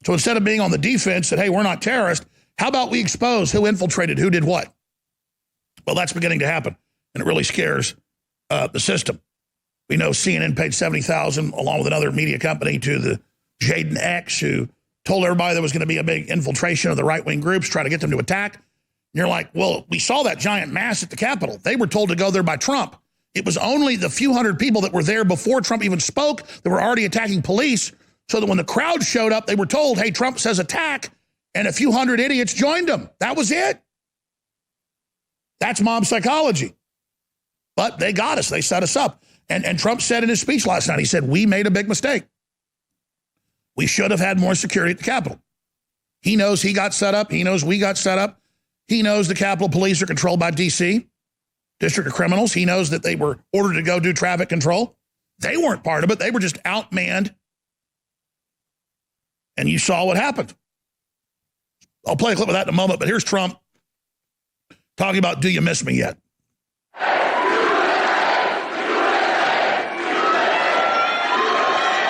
So instead of being on the defense that, hey, we're not terrorists, how about we expose who infiltrated, who did what? Well, that's beginning to happen, and it really scares the system. We know CNN paid $70,000 along with another media company to the Jaden X, who told everybody there was going to be a big infiltration of the right-wing groups, try to get them to attack. And you're like, well, we saw that giant mass at the Capitol. They were told to go there by Trump. It was only the few hundred people that were there before Trump even spoke that were already attacking police, so that when the crowd showed up, they were told, hey, Trump says attack, and a few hundred idiots joined him. That was it. That's mob psychology. But they got us. They set us up. And Trump said in his speech last night, he said, we made a big mistake. We should have had more security at the Capitol. He knows he got set up. He knows we got set up. He knows the Capitol Police are controlled by D.C., District of Criminals. He knows that they were ordered to go do traffic control. They weren't part of it. They were just outmanned. And you saw what happened. I'll play a clip of that in a moment, but here's Trump talking about, do you miss me yet?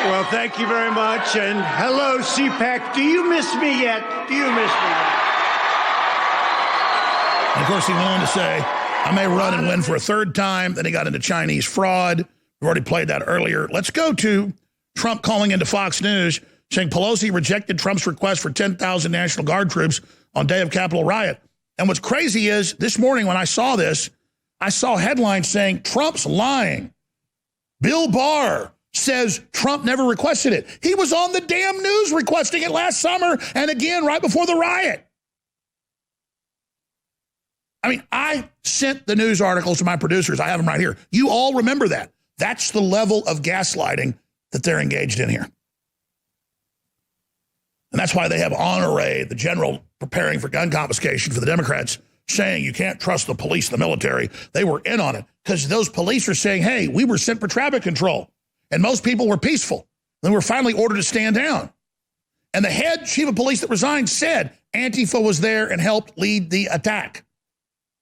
Well, thank you very much. And hello, CPAC. Do you miss me yet? Do you miss me yet? And of course, he went on to say, I may run and win for a third time. Then he got into Chinese fraud. We've already played that earlier. Let's go to Trump calling into Fox News, saying Pelosi rejected Trump's request for 10,000 National Guard troops on day of Capitol riot. And what's crazy is this morning when I saw this, I saw headlines saying Trump's lying. Bill Barr says Trump never requested it. He was on the damn news requesting it last summer and again right before the riot. I mean, I sent the news articles to my producers. I have them right here. You all remember that. That's the level of gaslighting that they're engaged in here. And that's why they have Honoré, the general preparing for gun confiscation for the Democrats, saying you can't trust the police, the military. They were in on it because those police are saying, hey, we were sent for traffic control. And most people were peaceful. Then were finally ordered to stand down. And the head chief of police that resigned said Antifa was there and helped lead the attack.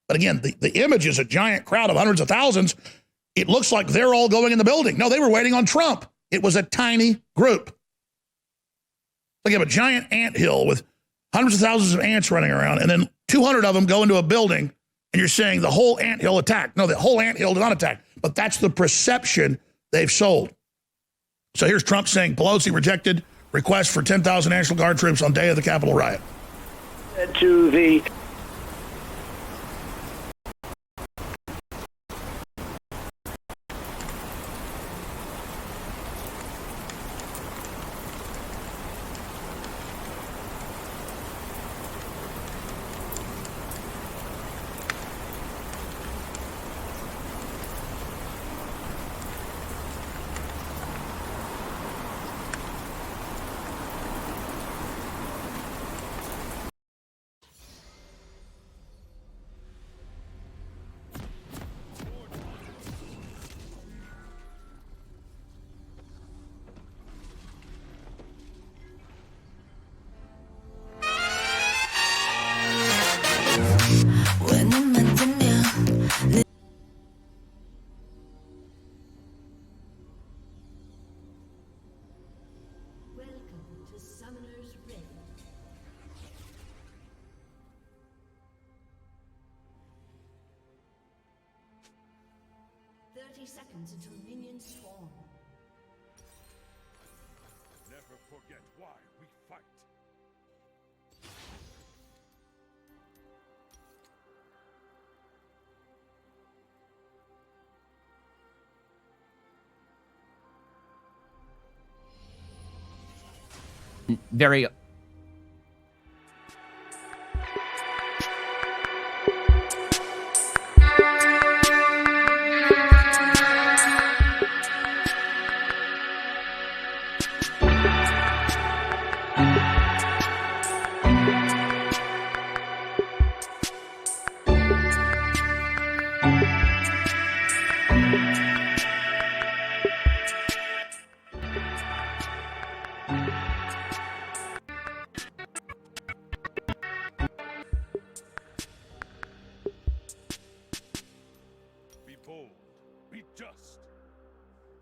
But again, the image is a giant crowd of hundreds of thousands. It looks like they're all going in the building. No, they were waiting on Trump. It was a tiny group. Like you have a giant anthill with hundreds of thousands of ants running around, and then 200 of them go into a building, and you're saying the whole anthill attacked. No, the whole anthill did not attack. But that's the perception they've sold. So here's Trump saying Pelosi rejected request for 10,000 National Guard troops on day of the Capitol riot. To the seconds until minions spawn. Never forget why we fight. Very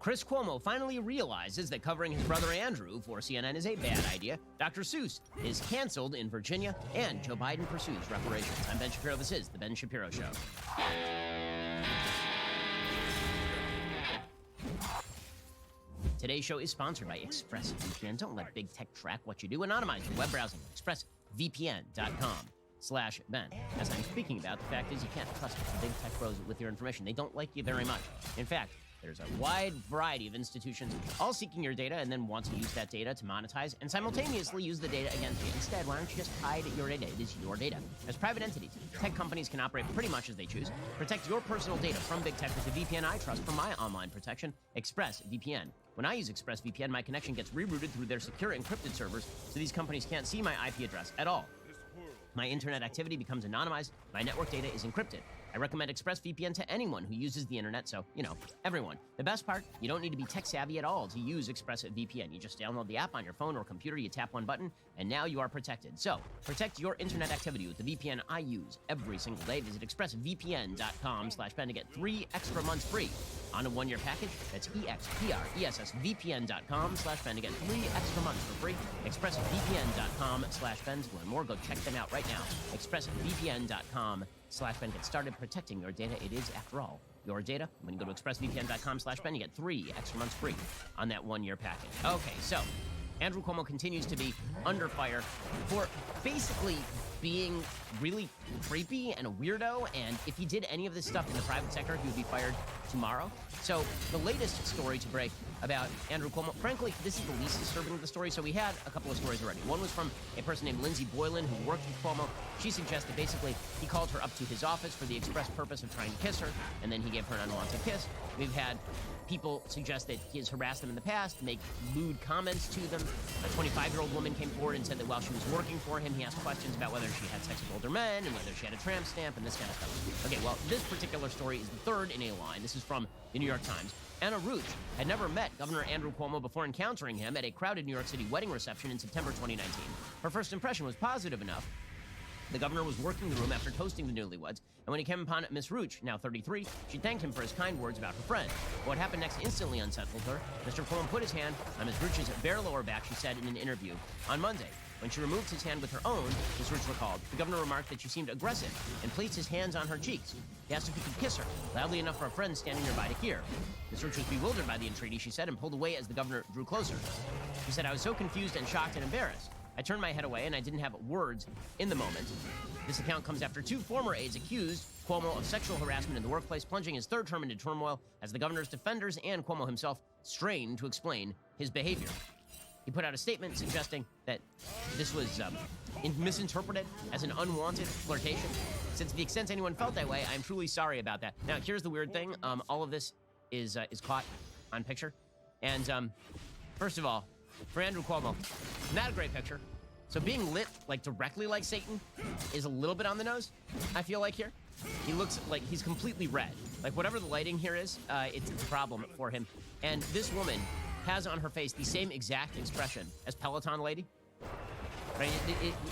Chris Cuomo finally realizes that covering his brother Andrew for CNN is a bad idea. Dr. Seuss is canceled in Virginia, and Joe Biden pursues reparations. I'm Ben Shapiro. This is The Ben Shapiro Show. Today's show is sponsored by ExpressVPN. Don't let big tech track what you do. Anonymize your web browsing. ExpressVPN.com/Ben. As I'm speaking about, the fact is you can't trust the big tech bros with your information. They don't like you very much. In fact, there's a wide variety of institutions all seeking your data and then want to use that data to monetize and simultaneously use the data against you. Instead, why don't you just hide your data? It is your data. As private entities, tech companies can operate pretty much as they choose. Protect your personal data from big tech with the VPN I trust for my online protection, ExpressVPN. When I use ExpressVPN, my connection gets rerouted through their secure encrypted servers, so these companies can't see my IP address at all. My internet activity becomes anonymized. My network data is encrypted. I recommend ExpressVPN to anyone who uses the internet, so, everyone. The best part, you don't need to be tech savvy at all to use ExpressVPN. You just download the app on your phone or computer, you tap one button, and now you are protected. So, protect your internet activity with the VPN I use every single day. Visit expressvpn.com/Ben to get 3 extra months free on a 1-year package. That's expressvpn.com/Ben to get 3 extra months for free. expressvpn.com/Ben to learn more. Go check them out right now. expressvpn.com/Ben. Get started protecting your data. It is, after all, your data. When you go to expressvpn.com/Ben, you get 3 extra months free on that 1-year package. Okay, so Andrew Cuomo continues to be under fire for basically being really creepy and a weirdo, and if he did any of this stuff in the private sector, he would be fired tomorrow. So the latest story to break about Andrew Cuomo, frankly, this is the least disturbing of the story. So we had a couple of stories already. One was from a person named Lindsay Boylan who worked with Cuomo. She suggested basically he called her up to his office for the express purpose of trying to kiss her, and then he gave her an unwanted kiss. We've had people suggest that he has harassed them in the past, make lewd comments to them. A 25-year-old woman came forward and said that while she was working for him, he asked questions about whether she had sex with older men and whether she had a tramp stamp and this kind of stuff. Okay, well, this particular story is the third in a line. This is from the New York Times. Anna Ruch had never met Governor Andrew Cuomo before encountering him at a crowded New York City wedding reception in September 2019. Her first impression was positive enough. The governor was working the room after toasting the newlyweds, and when he came upon Miss Ruch, now 33, she thanked him for his kind words about her friend. What happened next instantly unsettled her. Mr. Cuomo put his hand on Miss Ruch's bare lower back, she said in an interview on Monday. When she removed his hand with her own, Miss Ruch recalled, the governor remarked that she seemed aggressive and placed his hands on her cheeks. He asked if he could kiss her, loudly enough for a friend standing nearby to hear. Miss Ruch was bewildered by the entreaty, she said, and pulled away as the governor drew closer. She said, I was so confused and shocked and embarrassed. I turned my head away and I didn't have words in the moment. This account comes after 2 former aides accused Cuomo of sexual harassment in the workplace, plunging his third term into turmoil as the governor's defenders and Cuomo himself strained to explain his behavior. He put out a statement suggesting that this was misinterpreted as an unwanted flirtation. Since to the extent anyone felt that way, I'm truly sorry about that. Now, here's the weird thing. All of this is caught on picture. And first of all, for Andrew Cuomo, not a great picture. So being lit directly like Satan is a little bit on the nose, I feel like here. He looks like he's completely red. Like whatever the lighting here is, it's a problem for him. And this woman has on her face the same exact expression as Peloton Lady. Right?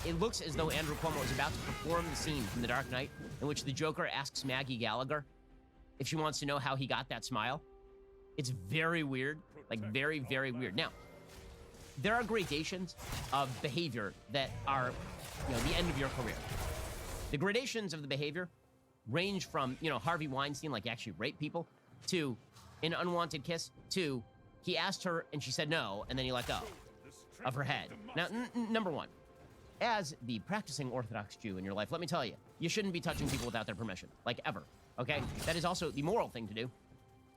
It looks as though Andrew Cuomo is about to perform the scene from The Dark Knight in which the Joker asks Maggie Gallagher if she wants to know how he got that smile. It's very weird, very, very weird. Now, there are gradations of behavior that are, the end of your career. The gradations of the behavior range from, Harvey Weinstein, like actually rape people, to an unwanted kiss, to he asked her and she said no, and then he let go of her head. Now, number one, as the practicing Orthodox Jew in your life, let me tell you, you shouldn't be touching people without their permission, ever, okay? That is also the moral thing to do.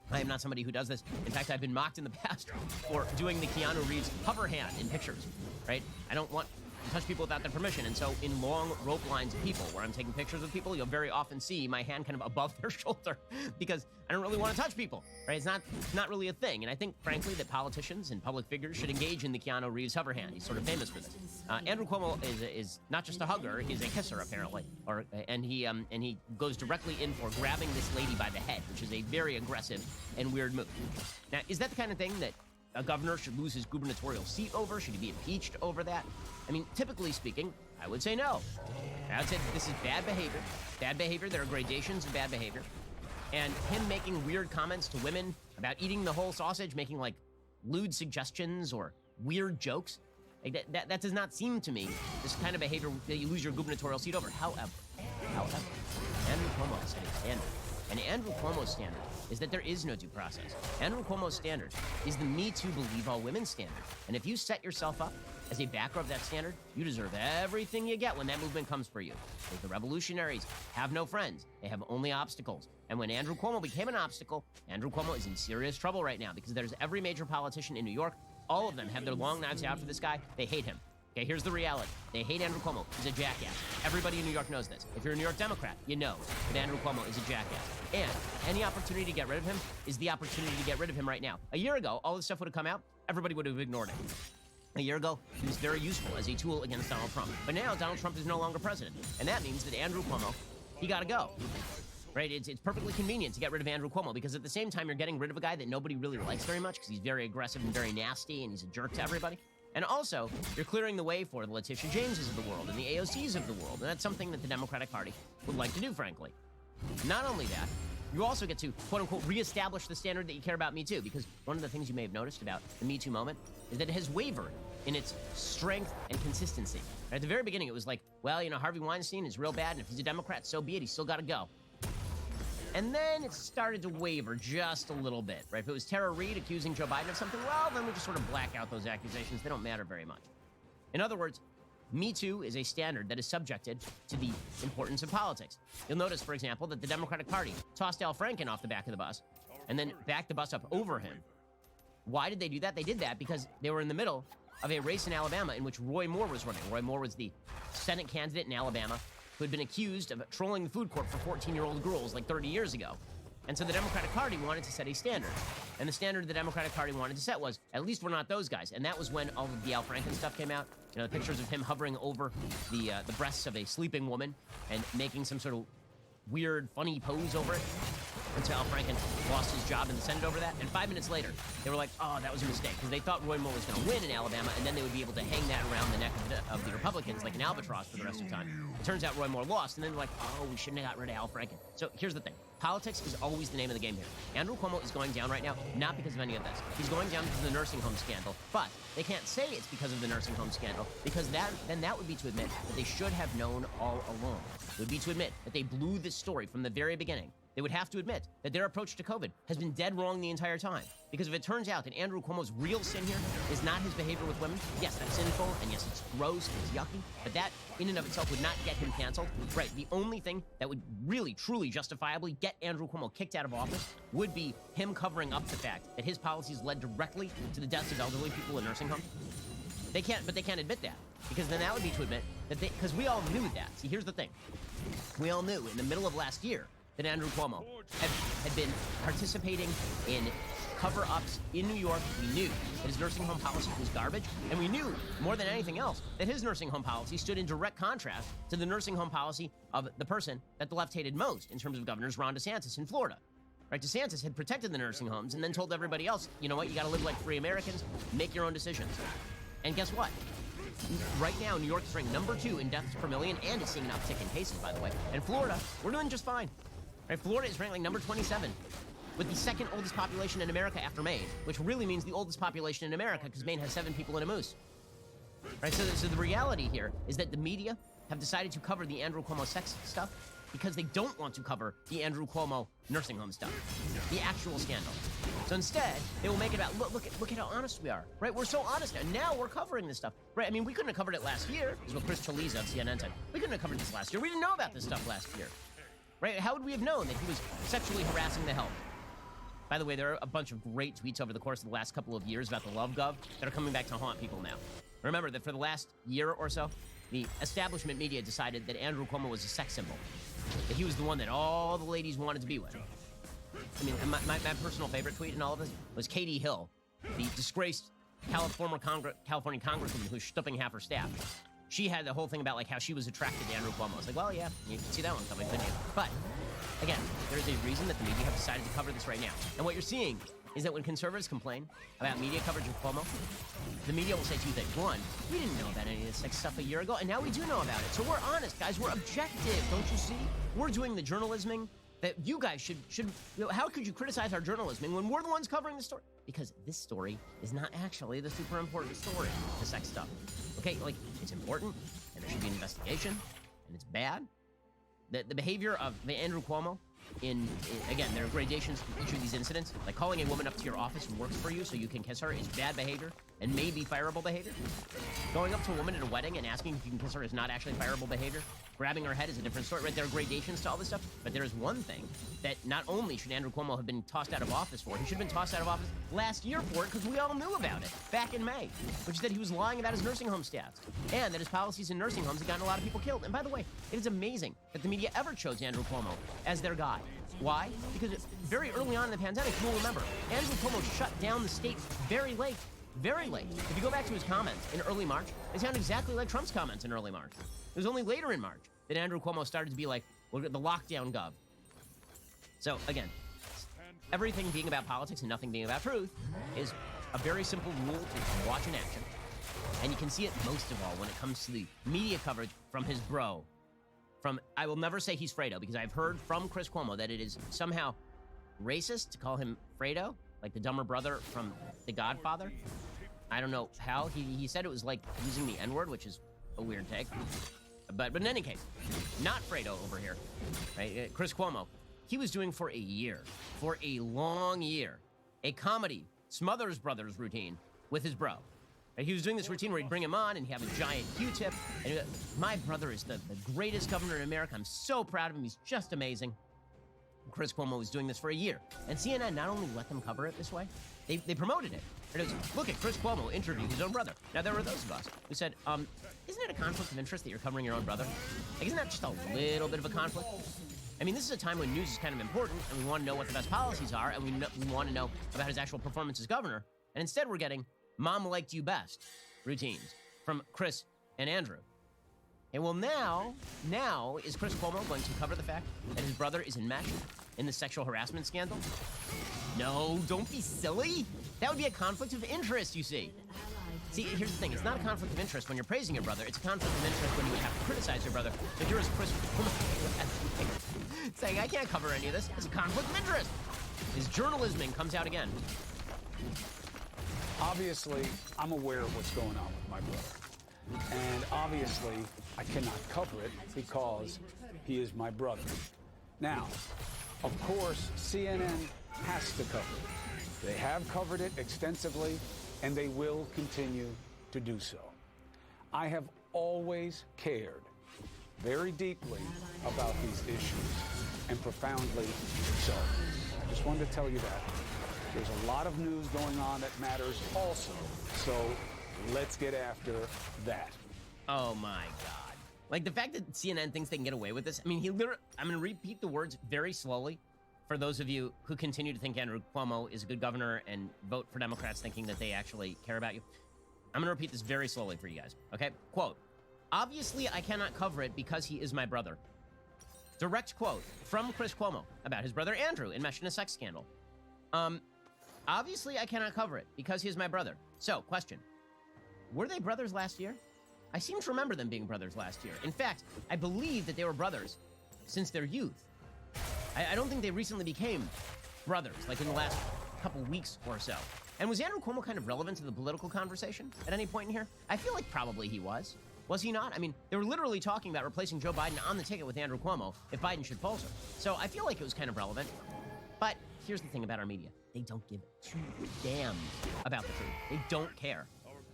I am not somebody who does this. In fact, I've been mocked in the past for doing the Keanu Reeves hover hand in pictures, right? I don't want to touch people without their permission. And so in long rope lines of people where I'm taking pictures with people, you'll very often see my hand kind of above their shoulder because I don't really want to touch people, right? It's not really a thing. And I think, frankly, that politicians and public figures should engage in the Keanu Reeves hover hand. He's sort of famous for this. Andrew Cuomo is not just a hugger, he's a kisser, apparently. And he goes directly in for grabbing this lady by the head, which is a very aggressive and weird move. Now, is that the kind of thing that a governor should lose his gubernatorial seat over? Should he be impeached over that? I mean, typically speaking, I would say no. I would say this is bad behavior. Bad behavior, there are gradations of bad behavior. And him making weird comments to women about eating the whole sausage, making like lewd suggestions or weird jokes. Like that does not seem to me this kind of behavior that you lose your gubernatorial seat over. However, Andrew Cuomo set a standard. And Andrew Cuomo's standard is that there is no due process. Andrew Cuomo's standard is the Me Too Believe All Women standard. And if you set yourself up as a backer of that standard, you deserve everything you get when that movement comes for you. Because the revolutionaries have no friends. They have only obstacles. And when Andrew Cuomo became an obstacle, Andrew Cuomo is in serious trouble right now because there's every major politician in New York. All of them have their long knives out for this guy. They hate him. Okay, here's the reality. They hate Andrew Cuomo. He's a jackass. Everybody in New York knows this. If you're a New York Democrat, you know that Andrew Cuomo is a jackass. And any opportunity to get rid of him is the opportunity to get rid of him right now. A year ago, all this stuff would have come out. Everybody would have ignored it. A year ago, he was very useful as a tool against Donald Trump. But now, Donald Trump is no longer president. And that means that Andrew Cuomo, he got to go. Right? It's perfectly convenient to get rid of Andrew Cuomo because at the same time, you're getting rid of a guy that nobody really likes very much because he's very aggressive and very nasty and he's a jerk to everybody. And also, you're clearing the way for the Letitia Jameses of the world and the AOCs of the world. And that's something that the Democratic Party would like to do, frankly. Not only that, you also get to, quote-unquote, reestablish the standard that you care about Me Too, because one of the things you may have noticed about the Me Too moment is that it has wavered in its strength and consistency. At the very beginning, it was like, well, you know, Harvey Weinstein is real bad, and if he's a Democrat, so be it. He's still got to go. And then it started to waver just a little bit, right? If it was Tara Reid accusing Joe Biden of something, well, then we just sort of black out those accusations. They don't matter very much. In other words, Me Too is a standard that is subjected to the importance of politics. You'll notice, for example, that the Democratic Party tossed Al Franken off the back of the bus and then backed the bus up over him. Why did they do that? They did that because they were in the middle of a race in Alabama in which Roy Moore was running. Roy Moore was the Senate candidate in Alabama who had been accused of trolling the food court for 14-year-old girls like 30 years ago. And so the Democratic Party wanted to set a standard. And the standard the Democratic Party wanted to set was, at least we're not those guys. And that was when all of the Al Franken stuff came out. You know, the pictures of him hovering over the breasts of a sleeping woman and making some sort of weird, funny pose over it. Until Al Franken lost his job in the Senate over that. And 5 minutes later, they were like, oh, that was a mistake. Because they thought Roy Moore was going to win in Alabama, and then they would be able to hang that around the neck of the Republicans like an albatross for the rest of the time. It turns out Roy Moore lost, and then they're like, oh, we shouldn't have got rid of Al Franken. So here's the thing. Politics is always the name of the game here. Andrew Cuomo is going down right now, not because of any of this. He's going down because of the nursing home scandal. But they can't say it's because of the nursing home scandal, because that would be to admit that they should have known all along. It would be to admit that they blew this story from the very beginning. They would have to admit that their approach to COVID has been dead wrong the entire time. Because if it turns out that Andrew Cuomo's real sin here is not his behavior with women, yes, that's sinful, and yes, it's gross, and it's yucky, but that in and of itself would not get him canceled. Right, the only thing that would really, truly, justifiably get Andrew Cuomo kicked out of office would be him covering up the fact that his policies led directly to the deaths of elderly people in nursing homes. They can't admit that, because then that would be to admit that because we all knew that. See, here's the thing. We all knew in the middle of last year that Andrew Cuomo had been participating in cover-ups in New York. We knew that his nursing home policy was garbage, and we knew, more than anything else, that his nursing home policy stood in direct contrast to the nursing home policy of the person that the left hated most in terms of Governor Ron DeSantis in Florida. Right, DeSantis had protected the nursing homes and then told everybody else, you know what, you gotta live like free Americans, make your own decisions. And guess what? Right now, New York is ranked number 2 in deaths per million, and is seeing an uptick in cases, by the way. And Florida, we're doing just fine. Right, Florida is ranked like number 27, with the second oldest population in America after Maine, which really means the oldest population in America because Maine has 7 people in a moose. Right, so the reality here is that the media have decided to cover the Andrew Cuomo sex stuff because they don't want to cover the Andrew Cuomo nursing home stuff, the actual scandal. So instead, they will make it about, look at how honest we are, right? We're so honest now. Now we're covering this stuff, right? I mean, we couldn't have covered it last year, is what Chris Chaliza of CNN said. We couldn't have covered this last year. We didn't know about this stuff last year. Right? How would we have known that he was sexually harassing the help? By the way, there are a bunch of great tweets over the course of the last couple of years about the Love Gov that are coming back to haunt people now. Remember that for the last year or so, the establishment media decided that Andrew Cuomo was a sex symbol. That he was the one that all the ladies wanted to be with. I mean, my personal favorite tweet in all of this was Katie Hill, the disgraced California congresswoman who's stuffing half her staff. She had the whole thing about like how she was attracted to Andrew Cuomo. It's like, well, yeah, you can see that one coming, couldn't you? But again, there's a reason that the media have decided to cover this right now. And what you're seeing is that when conservatives complain about media coverage of Cuomo, the media will say 2 things. 1, we didn't know about any of this sex stuff a year ago, and now we do know about it. So we're honest, guys. We're objective, don't you see? We're doing the journalisming. that you guys should how could you criticize our journalism when we're the ones covering the story? Because this story is not actually the super important story, the sex stuff. Okay, like, it's important, and there should be an investigation, and it's bad. The behavior of the Andrew Cuomo again, there are gradations to each of these incidents. Like calling a woman up to your office who works for you so you can kiss her is bad behavior and may be fireable behavior. Going up to a woman at a wedding and asking if you can kiss her is not actually fireable behavior. Grabbing her head is a different story, right? There are gradations to all this stuff, but there is one thing that not only should Andrew Cuomo have been tossed out of office for, he should have been tossed out of office last year for it because we all knew about it back in May, which is that he was lying about his nursing home stats and that his policies in nursing homes had gotten a lot of people killed. And by the way, it is amazing that the media ever chose Andrew Cuomo as their guy. Why? Because very early on in the pandemic, you'll remember, Andrew Cuomo shut down the state very late. Very late. If you go back to his comments in early March, they sound exactly like Trump's comments in early March. It was only later in March that Andrew Cuomo started to be like, well, the lockdown gov. So, again, everything being about politics and nothing being about truth is a very simple rule to watch in action. And you can see it most of all when it comes to the media coverage from his bro. I will never say he's Fredo, because I've heard from Chris Cuomo that it is somehow racist to call him Fredo, like the dumber brother from The Godfather. I don't know how. He said it was like using the N-word, which is a weird take. But in any case, not Fredo over here, right? Chris Cuomo, he was doing for a long year, a comedy Smothers Brothers routine with his bro. He was doing this routine where he'd bring him on and he'd have a giant Q-tip. And he'd go, my brother is the greatest governor in America. I'm so proud of him. He's just amazing. Chris Cuomo was doing this for a year. And CNN not only let them cover it this way, they promoted it. And it was, look at Chris Cuomo interviewed his own brother. Now, there were those of us who said, isn't it a conflict of interest that you're covering your own brother? Like, isn't that just a little bit of a conflict? I mean, this is a time when news is kind of important, and we want to know what the best policies are, and we want to know about his actual performance as governor. And instead, we're getting Mom liked you best routines from Chris and Andrew. And well, now is Chris Cuomo going to cover the fact that his brother is enmeshed in the sexual harassment scandal? No, don't be silly. That would be a conflict of interest, you see. See, here's the thing. It's not a conflict of interest when you're praising your brother. It's a conflict of interest when you would have to criticize your brother. But you're as Chris Cuomo saying, I can't cover any of this. It's a conflict of interest. His journalisming comes out again. Obviously, I'm aware of what's going on with my brother. And obviously, I cannot cover it because he is my brother. Now, of course, CNN has to cover it. They have covered it extensively, and they will continue to do so. I have always cared very deeply about these issues, and profoundly so. I just wanted to tell you that. There's a lot of news going on that matters also, so let's get after that. Oh my God. Like, the fact that CNN thinks they can get away with this, I mean, I'm going to repeat the words very slowly for those of you who continue to think Andrew Cuomo is a good governor and vote for Democrats thinking that they actually care about you. I'm going to repeat this very slowly for you guys, okay? Quote, obviously I cannot cover it because he is my brother. Direct quote from Chris Cuomo about his brother Andrew enmeshed in a sex scandal. Obviously I cannot cover it because he is my brother. So, question, were they brothers last year? I seem to remember them being brothers last year. In fact, I believe that they were brothers since their youth. I don't think they recently became brothers, like in the last couple weeks or so. And was Andrew Cuomo kind of relevant to the political conversation at any point in here? I feel like probably he was. Was he not? I mean, they were literally talking about replacing Joe Biden on the ticket with Andrew Cuomo if Biden should falter. So I feel like it was kind of relevant. But here's the thing about our media. They don't give two damns about the truth. They don't care.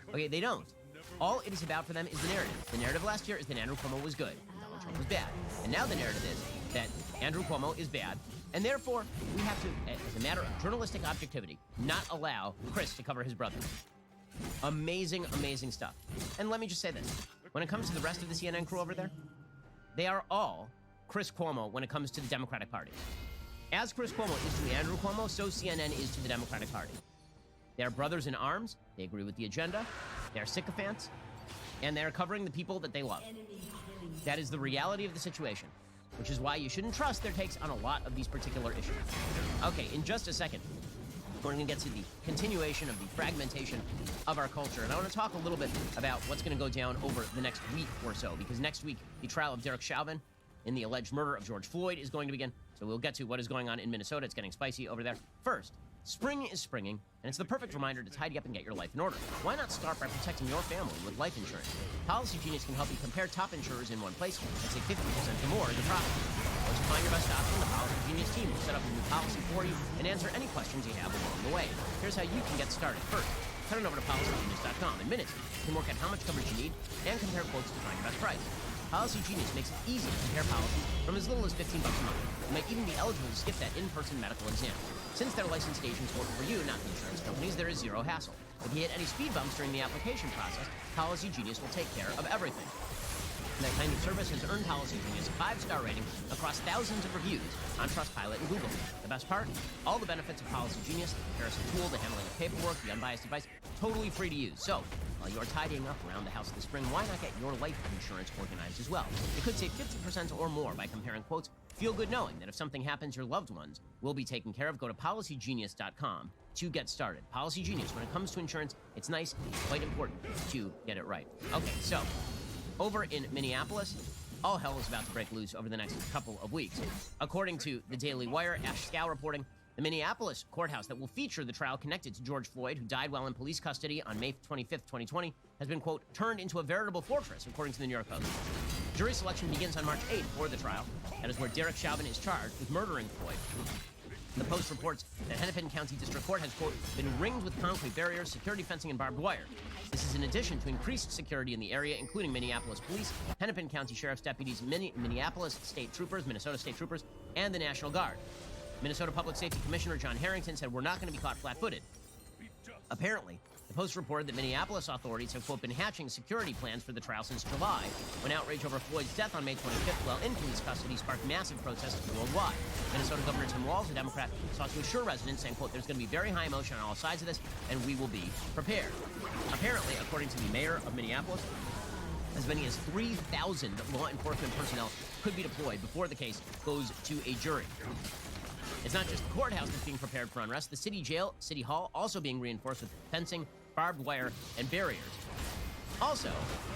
Okay, they don't. All it is about for them is the narrative. The narrative last year is that Andrew Cuomo was good, Donald Trump was bad. And now the narrative is that Andrew Cuomo is bad, and therefore we have to, as a matter of journalistic objectivity, not allow Chris to cover his brother. Amazing, amazing stuff. And let me just say this. When it comes to the rest of the CNN crew over there, they are all Chris Cuomo when it comes to the Democratic Party. As Chris Cuomo is to Andrew Cuomo, so CNN is to the Democratic Party. They are brothers in arms. They agree with the agenda. They are sycophants. And they are covering the people that they love. That is the reality of the situation, which is why you shouldn't trust their takes on a lot of these particular issues. Okay, in just a second, we're going to get to the continuation of the fragmentation of our culture. And I want to talk a little bit about what's going to go down over the next week or so, because next week, the trial of Derek Chauvin in the alleged murder of George Floyd is going to begin. So So we'll get to what is going on in Minnesota. It's getting spicy over there. First, spring is springing, and it's the perfect reminder to tidy up and get your life in order. Why not start by protecting your family with life insurance? Policy Genius can help you compare top insurers in one place and save 50% or more in the process. Once you find your best option, the Policy Genius team will set up a new policy for you and answer any questions you have along the way. Here's how you can get started. First, head on over to PolicyGenius.com. In minutes, you can work out how much coverage you need and compare quotes to find your best price. Policy Genius makes it easy to compare policies from as little as $15 a month. You might even be eligible to skip that in-person medical exam. Since their licensed agents work for you, not the insurance companies, there is zero hassle. If you hit any speed bumps during the application process, Policy Genius will take care of everything. And that kind of service has earned Policy Genius a 5-star rating across thousands of reviews on Trustpilot and Google. The best part? All the benefits of Policy Genius, the comparison tool, the handling of paperwork, the unbiased advice, totally free to use. So, while you're tidying up around the house this spring, why not get your life insurance organized as well? You could save 50% or more by comparing quotes. Feel good knowing that if something happens, your loved ones will be taken care of. Go to PolicyGenius.com to get started. Policy Genius, when it comes to insurance, it's nice, quite important to get it right. Okay, so over in Minneapolis, all hell is about to break loose over the next couple of weeks. According to the Daily Wire, Ash Scow reporting, the Minneapolis courthouse that will feature the trial connected to George Floyd, who died while in police custody on May 25th, 2020, has been, quote, turned into a veritable fortress, according to the New York Post. Jury selection begins on March 8th for the trial. That is where Derek Chauvin is charged with murdering Floyd. The Post reports that Hennepin County District Court has, quote, been ringed with concrete barriers, security fencing, and barbed wire. This is in addition to increased security in the area, including Minneapolis police, Hennepin County Sheriff's deputies, Minneapolis State Troopers, Minnesota State Troopers, and the National Guard. Minnesota Public Safety Commissioner John Harrington said, we're not going to be caught flat-footed. Apparently, the Post reported that Minneapolis authorities have, quote, been hatching security plans for the trial since July, when outrage over Floyd's death on May 25th while in police custody sparked massive protests worldwide. Minnesota Governor Tim Walz, a Democrat, sought to assure residents, saying, quote, there's going to be very high emotion on all sides of this, and we will be prepared. Apparently, according to the mayor of Minneapolis, as many as 3,000 law enforcement personnel could be deployed before the case goes to a jury. It's not just the courthouse that's being prepared for unrest. The city jail, city hall, also being reinforced with fencing, barbed wire, and barriers. Also,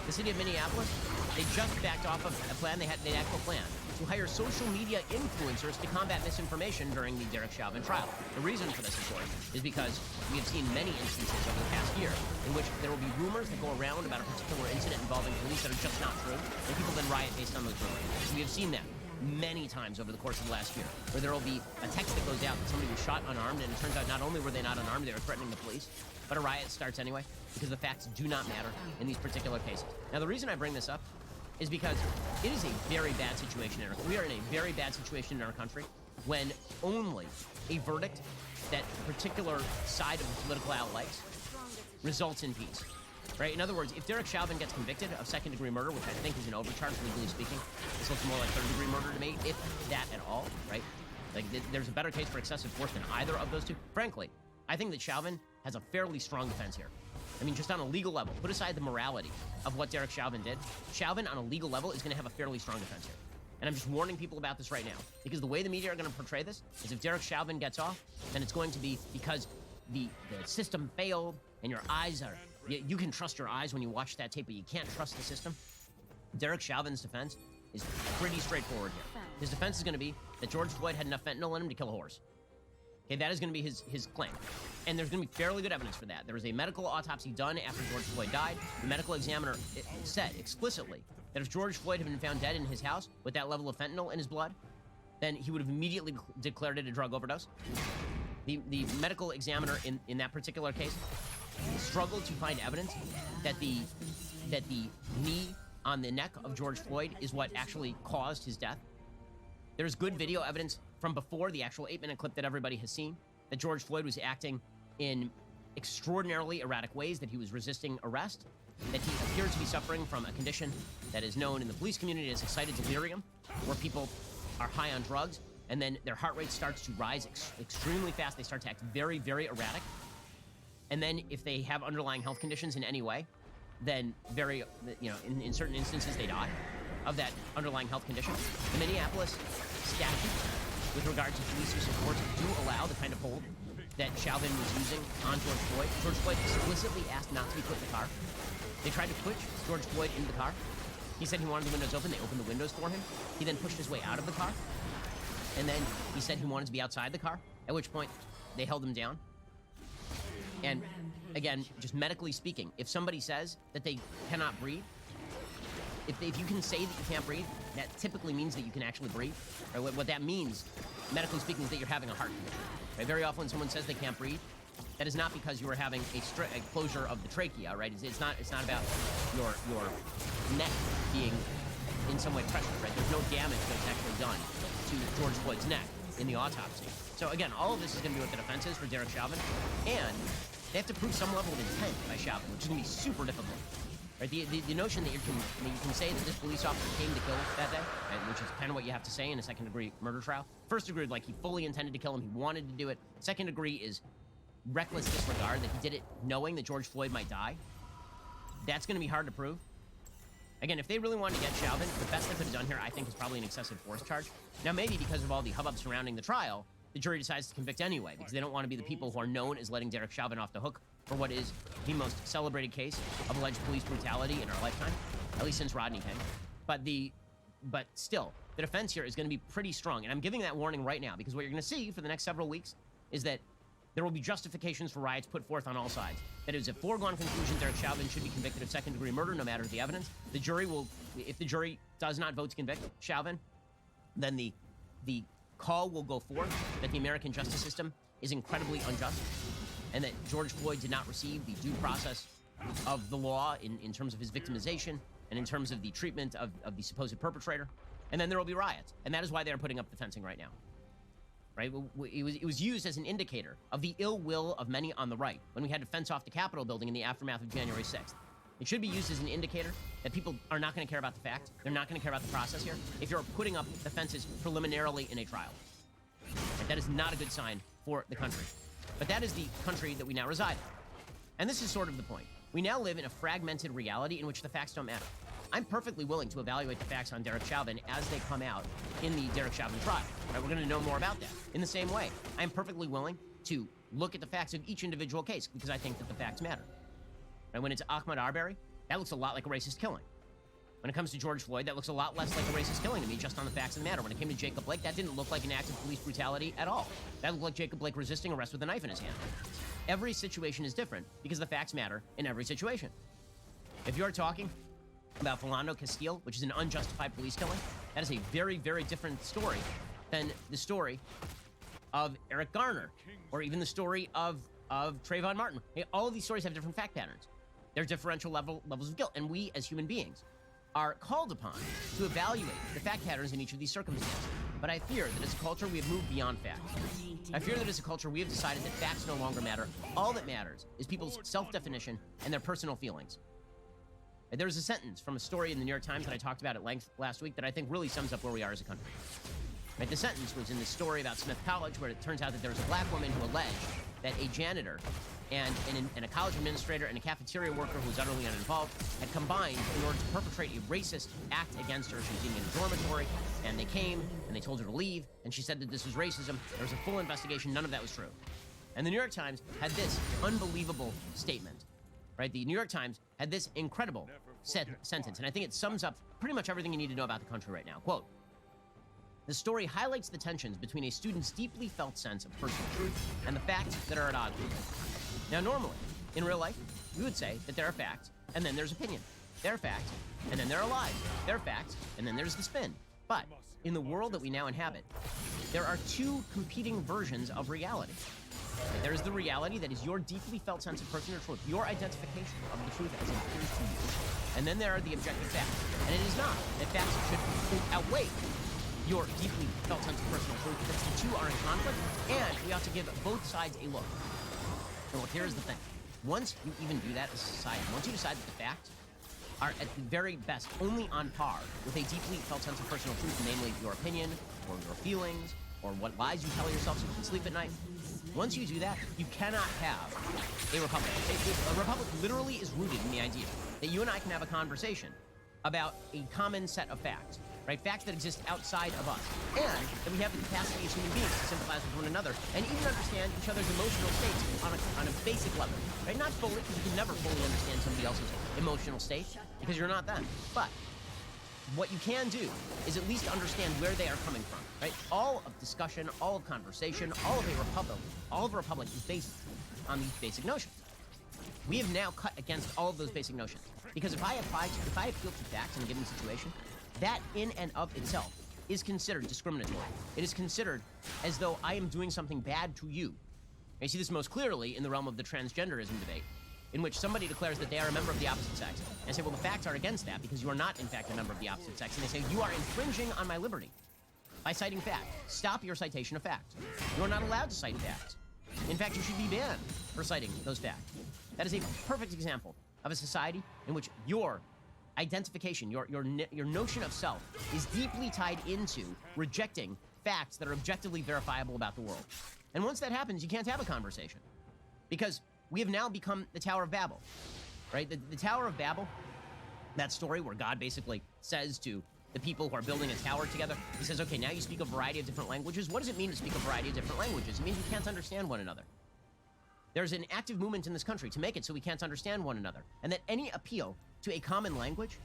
the city of Minneapolis, they just backed off of a plan. They had an actual plan to hire social media influencers to combat misinformation during the Derek Chauvin trial. The reason for this, of course, is because we have seen many instances over the past year in which there will be rumors that go around about a particular incident involving police that are just not true, and people then riot based on those rumors. So we have seen that many times over the course of the last year, where there will be a text that goes out that somebody was shot unarmed, and it turns out not only were they not unarmed, they were threatening the police, but a riot starts anyway, because the facts do not matter in these particular cases. Now, the reason I bring this up is because it is a very bad situation we are in a very bad situation in our country when only a verdict that a particular side of the political aisle likes results in peace. Right? In other words, if Derek Chauvin gets convicted of second-degree murder, which I think is an overcharge, legally speaking, this looks more like third-degree murder to me, if that at all, right? Like, there's a better case for excessive force than either of those two. Frankly, I think that Chauvin has a fairly strong defense here. I mean, just on a legal level, put aside the morality of what Derek Chauvin did, Chauvin on a legal level is going to have a fairly strong defense here. And I'm just warning people about this right now, because the way the media are going to portray this is if Derek Chauvin gets off, then it's going to be because the system failed and your eyes are... You can trust your eyes when you watch that tape, but you can't trust the system. Derek Chauvin's defense is pretty straightforward here. His defense is going to be that George Floyd had enough fentanyl in him to kill a horse. Okay, that is going to be his claim. And there's going to be fairly good evidence for that. There was a medical autopsy done after George Floyd died. The medical examiner said explicitly that if George Floyd had been found dead in his house with that level of fentanyl in his blood, then he would have immediately declared it a drug overdose. The medical examiner in that particular case struggled to find evidence that the knee on the neck of George Floyd is what actually caused his death. There's good video evidence from before the actual 8-minute clip that everybody has seen that George Floyd was acting in extraordinarily erratic ways, that he was resisting arrest, that he appeared to be suffering from a condition that is known in the police community as excited delirium, where people are high on drugs and then their heart rate starts to rise extremely fast. They start to act very, very erratic. And then if they have underlying health conditions in any way, then in certain instances they die of that underlying health condition. The Minneapolis statute with regard to police use of force do allow the kind of hold that Chauvin was using on George Floyd. George Floyd explicitly asked not to be put in the car. They tried to push George Floyd into the car. He said he wanted the windows open. They opened the windows for him. He then pushed his way out of the car. And then he said he wanted to be outside the car, at which point they held him down. And again, just medically speaking, if somebody says that they cannot breathe, if you can say that you can't breathe, that typically means that you can actually breathe. Right? What that means, medically speaking, is that you're having a heart condition. Right? Very often when someone says they can't breathe, that is not because you are having a closure of the trachea, right? It's not about your neck being in some way pressured, right? There's no damage that's actually done to George Floyd's neck in the autopsy. So again, all of this is going to be what the defense is for Derek Chauvin, and they have to prove some level of intent by Chauvin, which is going to be super difficult. Right? The notion that you can say that this police officer came to kill that day, right, which is kind of what you have to say in a second-degree murder trial. First degree, like he fully intended to kill him, he wanted to do it. Second degree is reckless disregard, that he did it knowing that George Floyd might die. That's going to be hard to prove. Again, if they really wanted to get Chauvin, the best they could have done here, I think, is probably an excessive force charge. Now, maybe because of all the hubbub surrounding the trial, the jury decides to convict anyway, because they don't want to be the people who are known as letting Derek Chauvin off the hook for what is the most celebrated case of alleged police brutality in our lifetime, at least since Rodney King. But still, the defense here is going to be pretty strong, and I'm giving that warning right now, because what you're going to see for the next several weeks is that there will be justifications for riots put forth on all sides. That is a foregone conclusion Derek Chauvin should be convicted of second-degree murder no matter the evidence. The jury will, if the jury does not vote to convict Chauvin, then the call will go forth that the American justice system is incredibly unjust and that George Floyd did not receive the due process of the law in terms of his victimization and in terms of the treatment of the supposed perpetrator. And then there will be riots. And that is why they are putting up the fencing right now. Right? It was used as an indicator of the ill will of many on the right when we had to fence off the Capitol building in the aftermath of January 6th. It should be used as an indicator that people are not going to care about the fact. They're not going to care about the process here if you're putting up the fences preliminarily in a trial. Right? That is not a good sign for the country. But that is the country that we now reside in. And this is sort of the point. We now live in a fragmented reality in which the facts don't matter. I'm perfectly willing to evaluate the facts on Derek Chauvin as they come out in the Derek Chauvin trial. Right? We're going to know more about that. In the same way, I'm perfectly willing to look at the facts of each individual case because I think that the facts matter. And when it's Ahmaud Arbery, that looks a lot like a racist killing. When it comes to George Floyd, that looks a lot less like a racist killing to me, just on the facts of the matter. When it came to Jacob Blake, that didn't look like an act of police brutality at all. That looked like Jacob Blake resisting arrest with a knife in his hand. Every situation is different because the facts matter in every situation. If you're talking about Philando Castile, which is an unjustified police killing, that is a very, very different story than the story of Eric Garner, or even the story of Trayvon Martin. Hey, all of these stories have different fact patterns. They're differential levels of guilt, and we, as human beings, are called upon to evaluate the fact patterns in each of these circumstances. But I fear that as a culture, we have moved beyond facts. I fear that as a culture, we have decided that facts no longer matter. All that matters is people's self-definition and their personal feelings. There's a sentence from a story in the New York Times that I talked about at length last week that I think really sums up where we are as a country. Right, the sentence was in the story about Smith College, where it turns out that there was a black woman who alleged that a janitor and a college administrator and a cafeteria worker who was utterly uninvolved had combined in order to perpetrate a racist act against her. She was eating in a dormitory, and they came, and they told her to leave, and she said that this was racism. There was a full investigation. None of that was true. And the New York Times had this unbelievable statement. Right? The New York Times had this incredible sentence, and I think it sums up pretty much everything you need to know about the country right now. Quote, "The story highlights the tensions between a student's deeply felt sense of personal truth and the facts that are at odds with it." Now, normally, in real life, we would say that there are facts, and then there's opinion. There are facts, and then there are lies. There are facts, and then there's the spin. But in the world that we now inhabit, there are two competing versions of reality. There is the reality that is your deeply felt sense of personal truth, your identification of the truth as it appears to you. And then there are the objective facts. And it is not that facts should outweigh your deeply felt sense of personal truth, because the two are in conflict, and we ought to give both sides a look. And look, here's the thing. Once you even do that as a society, once you decide that the facts are at the very best only on par with a deeply felt sense of personal truth, namely your opinion or your feelings or what lies you tell yourself so you can sleep at night, once you do that, you cannot have a republic. A republic literally is rooted in the idea that you and I can have a conversation about a common set of facts, right? Facts that exist outside of us, and that we have the capacity as human beings to sympathize with one another and even understand each other's emotional states on a basic level, right? Not fully, because you can never fully understand somebody else's emotional state because you're not them. But what you can do is at least understand where they are coming from, right? All of discussion, all of conversation, all of a republic is based on these basic notions. We have now cut against all of those basic notions. Because if I appeal to facts in a given situation, that in and of itself is considered discriminatory. It is considered as though I am doing something bad to you. And you see this most clearly in the realm of the transgenderism debate, in which somebody declares that they are a member of the opposite sex. And I say, well, the facts are against that because you are not, in fact, a member of the opposite sex. And they say, you are infringing on my liberty by citing fact. Stop your citation of facts. You are not allowed to cite facts. In fact, you should be banned for citing those facts. That is a perfect example of a society in which your identification, your notion of self is deeply tied into rejecting facts that are objectively verifiable about the world. And once that happens, you can't have a conversation. Because we have now become the Tower of Babel, right? The Tower of Babel, that story where God basically says to the people who are building a tower together, he says, okay, now you speak a variety of different languages. What does it mean to speak a variety of different languages? It means we can't understand one another. There's an active movement in this country to make it so we can't understand one another. And that any appeal to a common language,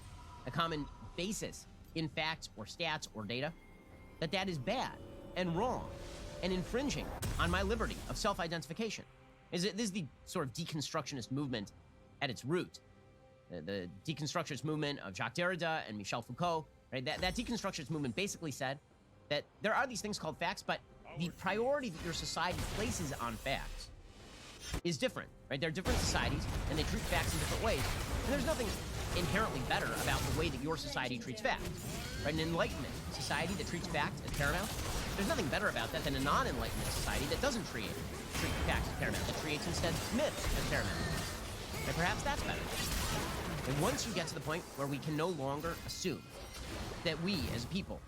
a common basis in facts or stats or data, that is bad and wrong and infringing on my liberty of self-identification. This is the sort of deconstructionist movement at its root. The deconstructionist movement of Jacques Derrida and Michel Foucault, right? That deconstructionist movement basically said that there are these things called facts, but the priority that your society places on facts is different, right? They're different societies, and they treat facts in different ways. And there's nothing inherently better about the way that your society treats facts, right? An Enlightenment society that treats facts as paramount, there's nothing better about that than a non-Enlightenment society that doesn't treat facts as paramount, that creates instead myths as paramount. And perhaps that's better. And once you get to the point where we can no longer assume that we, as a people,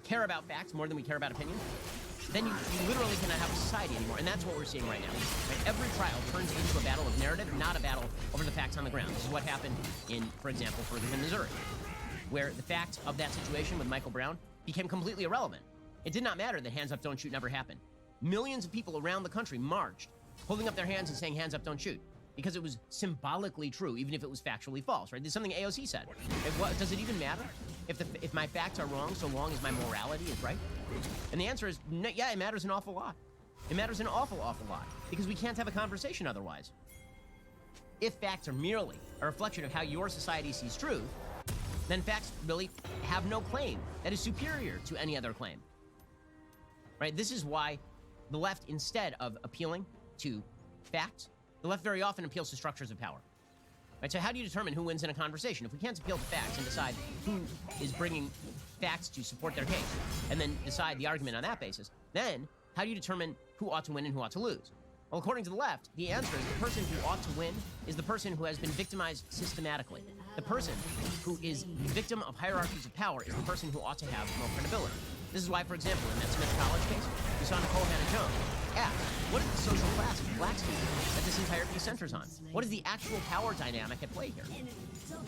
care about facts more than we care about opinion, then you literally cannot have a society anymore. And that's what we're seeing right now. Right? Every trial turns into a battle of narrative, not a battle over the facts on the ground. This is what happened in, for example, Ferguson, Missouri, where the facts of that situation with Michael Brown became completely irrelevant. It did not matter that hands up, don't shoot never happened. Millions of people around the country marched, holding up their hands and saying hands up, don't shoot, because it was symbolically true, even if it was factually false, right? This is something AOC said. Does it even matter if my facts are wrong so long as my morality is right? And the answer is, yeah, it matters an awful lot. It matters an awful, awful lot, because we can't have a conversation otherwise. If facts are merely a reflection of how your society sees truth, then facts really have no claim that is superior to any other claim. Right? This is why the left, instead of appealing to facts, the left very often appeals to structures of power. Right? So how do you determine who wins in a conversation? If we can't appeal to facts and decide who is bringing facts to support their case, and then decide the argument on that basis, then how do you determine who ought to win and who ought to lose? Well, according to the left, the answer is the person who ought to win is the person who has been victimized systematically. The person who is the victim of hierarchies of power is the person who ought to have more credibility. This is why, for example, in that Smith College case, we saw Nicole Hannah-Jones ask, what is the social class of black students that this entire piece centers on? What is the actual power dynamic at play here?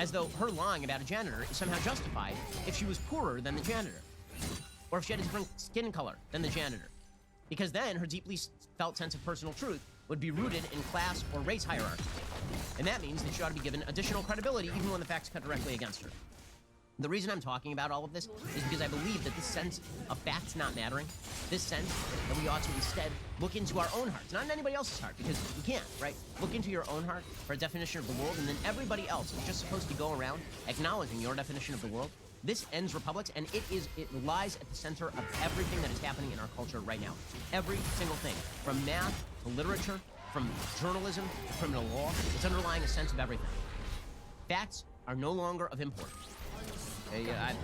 As though her lying about a janitor is somehow justified if she was poorer than the janitor, or if she had a different skin color than the janitor. Because then her deeply felt sense of personal truth would be rooted in class or race hierarchy. And that means that she ought to be given additional credibility even when the facts cut directly against her. The reason I'm talking about all of this is because I believe that this sense of facts not mattering, this sense that we ought to instead look into our own hearts, not in anybody else's heart, because you can't, right? Look into your own heart for a definition of the world, and then everybody else is just supposed to go around acknowledging your definition of the world. This ends republics, and it lies at the center of everything that is happening in our culture right now. Every single thing, from math to literature, from journalism to criminal law, it's underlying a sense of everything. Facts are no longer of import.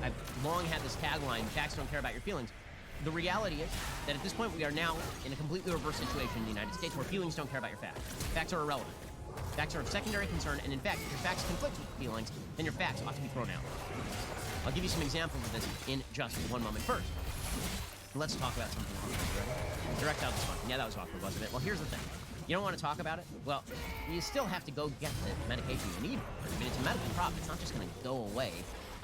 I've long had this tagline, facts don't care about your feelings. The reality is that at this point we are now in a completely reverse situation in the United States where feelings don't care about your facts. Facts are irrelevant. Facts are of secondary concern, and in fact, if your facts conflict with feelings, then your facts ought to be thrown out. I'll give you some examples of this in just one moment. First, let's talk about something else. Direct out this one. Yeah, that was awkward, wasn't it? Well, here's the thing. You don't want to talk about it? Well, you still have to go get the medication you need for it. I mean, it's a medical problem. It's not just going to go away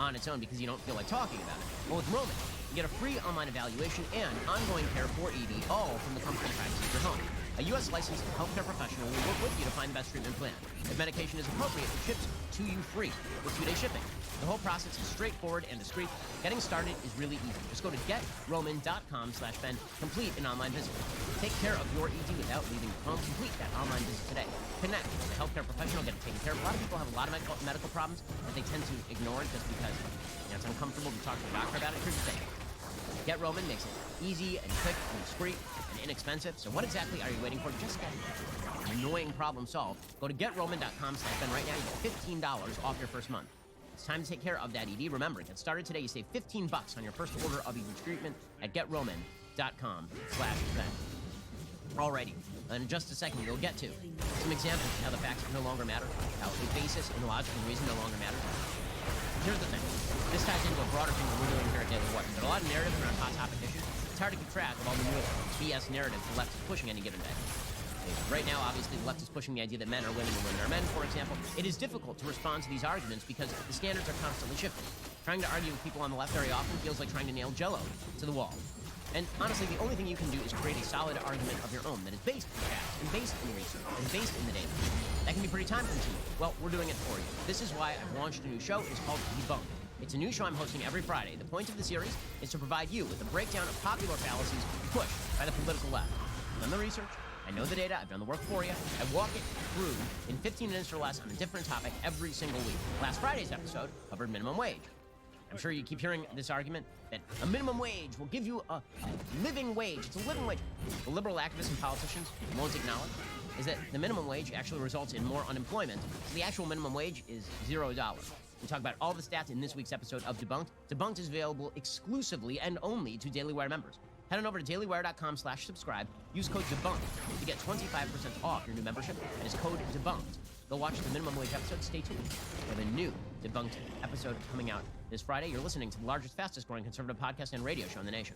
on its own because you don't feel like talking about it. Well, with Roman, you get a free online evaluation and ongoing care for ED, all from the comfort and privacy of your home. A U.S. licensed healthcare professional will work with you to find the best treatment plan. If medication is appropriate, it ships to you free with 2-day shipping. The whole process is straightforward and discreet. Getting started is really easy. Just go to GetRoman.com/Ben. Complete an online visit. Take care of your ED without leaving your home. Complete that online visit today. Connect with a healthcare professional, get it taken care of. A lot of people have a lot of medical problems that they tend to ignore just because it's uncomfortable to talk to a doctor about it. Here's the thing. Get Roman makes it easy and quick and discreet and inexpensive. So what exactly are you waiting for? Just get an annoying problem solved. Go to GetRoman.com/Ben right now. You get $15 off your first month. It's time to take care of that ED. Remember, get started today. You save $15 on your first order of ED treatment at GetRoman.com/Ben. Alrighty, and in just a second, we'll get to some examples of how the facts no longer matter, how a basis in logic and reason no longer matters. Here's the thing. This ties into a broader thing that we're doing here at Daily Wire. There are a lot of narratives around hot topic issues. It's hard to keep track of all the new BS narratives the left is pushing any given day. Right now, obviously, the left is pushing the idea that men are women and women are men, for example. It is difficult to respond to these arguments because the standards are constantly shifting. Trying to argue with people on the left very often feels like trying to nail Jell-O to the wall. And honestly, the only thing you can do is create a solid argument of your own that is based in facts and based in research and based in the data. That can be pretty time-consuming. Well, we're doing it for you. This is why I've launched a new show. It's called Debunk. It's a new show I'm hosting every Friday. The point of the series is to provide you with a breakdown of popular fallacies pushed by the political left. I've done the research. I know the data. I've done the work for you. I walk it through in 15 minutes or less on a different topic every single week. Last Friday's episode covered minimum wage. I'm sure you keep hearing this argument that a minimum wage will give you a living wage. It's a living wage. The liberal activists and politicians won't acknowledge is that the minimum wage actually results in more unemployment. So the actual minimum wage is $0. We talk about all the stats in this week's episode of Debunked. Debunked is available exclusively and only to Daily Wire members. Head on over to dailywire.com/subscribe. Use code DEBUNKED to get 25% off your new membership. That is code DEBUNKED. Go watch the minimum wage episode. Stay tuned. We have a new Debunked episode coming out this Friday. You're listening to the largest, fastest growing conservative podcast and radio show in the nation.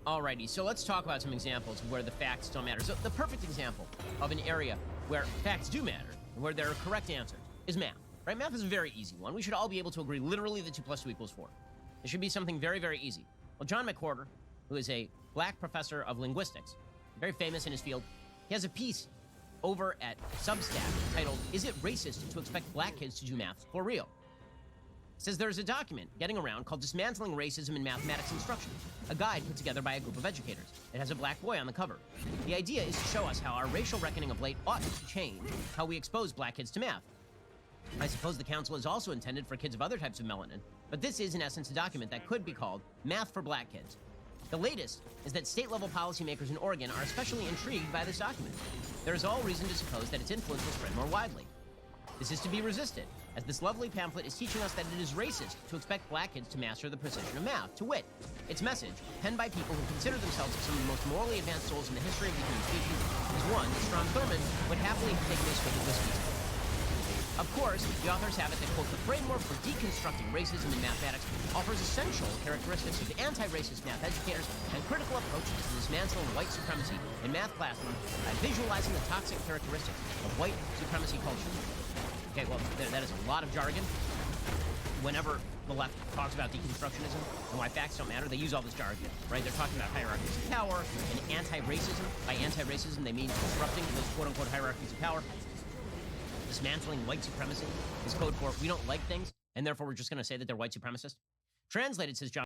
Alrighty, so let's talk about some examples where the facts don't matter. So the perfect example of an area where facts do matter and where there are correct answers is math. Right? Math is a very easy one. We should all be able to agree literally that 2 + 2 = 4. It should be something very, very easy. Well, John McWhorter, who is a black professor of linguistics, very famous in his field, he has a piece over at Substack titled, "Is it racist to expect black kids to do math for real?" It says there's a document getting around called Dismantling Racism in Mathematics Instruction, a guide put together by a group of educators. It has a black boy on the cover. The idea is to show us how our racial reckoning of late ought to change how we expose black kids to math. I suppose the council is also intended for kids of other types of melanin, but this is in essence a document that could be called Math for Black Kids. The latest is that state-level policymakers in Oregon are especially intrigued by this document. There is all reason to suppose that its influence will spread more widely. This is to be resisted, as this lovely pamphlet is teaching us that it is racist to expect black kids to master the precision of math. To wit, its message, penned by people who consider themselves some of the most morally advanced souls in the history of the human species, is one that Strom Thurmond would happily take this with a whiskey. Of course, the authors have it that, quote, the framework for deconstructing racism in mathematics offers essential characteristics of anti-racist math educators and critical approaches to dismantling white supremacy in math classrooms by visualizing the toxic characteristics of white supremacy culture. Okay, well, that is a lot of jargon. Whenever the left talks about deconstructionism and why facts don't matter, they use all this jargon, right? They're talking about hierarchies of power and anti-racism. By anti-racism, they mean disrupting those quote-unquote hierarchies of power. Dismantling white supremacy is code for we don't like things, and therefore we're just going to say that they're white supremacist. Translated, says John